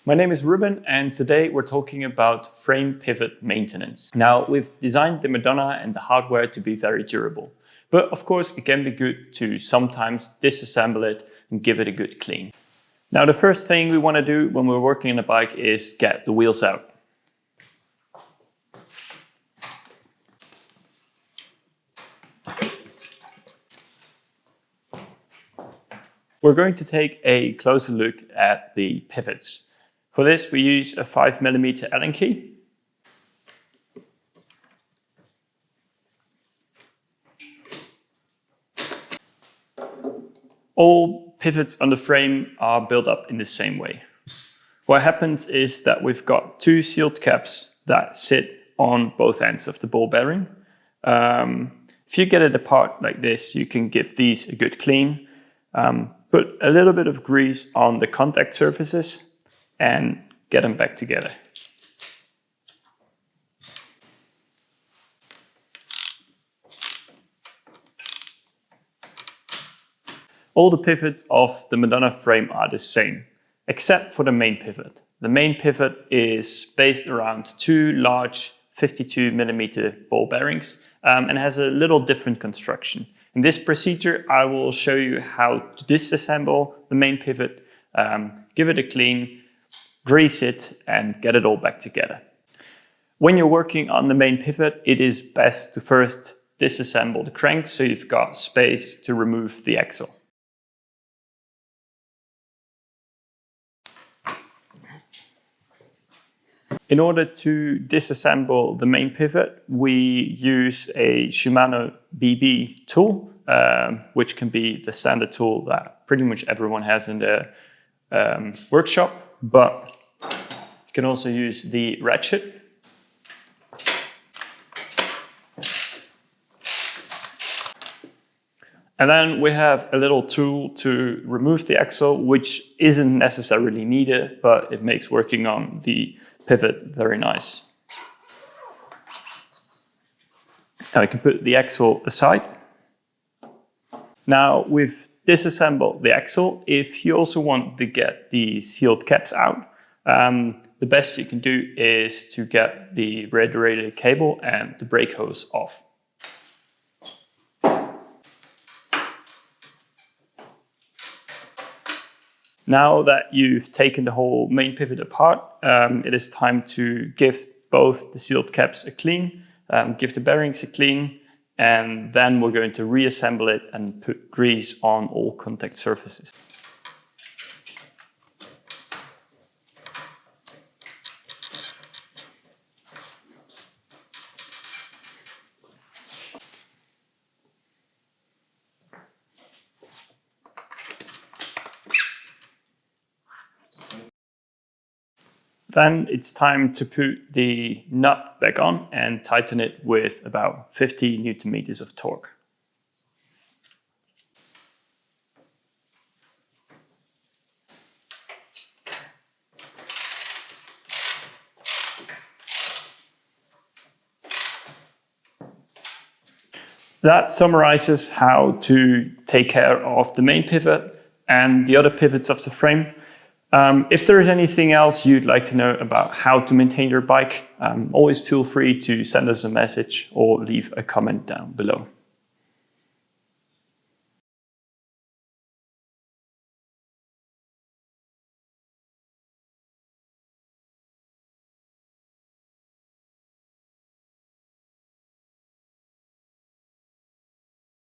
My name is Ruben, and today we're talking about frame pivot maintenance. Now, we've designed the Madonna and the hardware to be very durable, but of course it can be good to sometimes disassemble it and give it a good clean. Now, the first thing we want to do when we're working on a bike is get the wheels out. We're going to take a closer look at the pivots. For this, we use a 5mm Allen key. All pivots on the frame are built up in the same way. What happens is that we've got two sealed caps that sit on both ends of the ball bearing. If you get it apart like this, you can give these a good clean. Put a little bit of grease on the contact surfaces and get them back together. All the pivots of the Madonna frame are the same, except for the main pivot. The main pivot is based around two large 52mm ball bearings and has a little different construction. In this procedure, I will show you how to disassemble the main pivot, give it a clean, grease it, and get it all back together. When you're working on the main pivot, it is best to first disassemble the crank so you've got space to remove the axle. In order to disassemble the main pivot, we use a Shimano BB tool, which can be the standard tool that pretty much everyone has in their workshop, but you can also use the ratchet. And then we have a little tool to remove the axle, which isn't necessarily needed, but it makes working on the pivot very nice. Now we can put the axle aside. Now we've disassembled the axle. If you also want to get the sealed caps out, the best you can do is to get the radiator cable and the brake hose off. Now that you've taken the whole main pivot apart, it is time to give both the sealed caps a clean, give the bearings a clean, and then we're going to reassemble it and put grease on all contact surfaces. Then it's time to put the nut back on and tighten it with about 50 Newton meters of torque. That summarizes how to take care of the main pivot and the other pivots of the frame. If there is anything else you'd like to know about how to maintain your bike, always feel free to send us a message or leave a comment down below.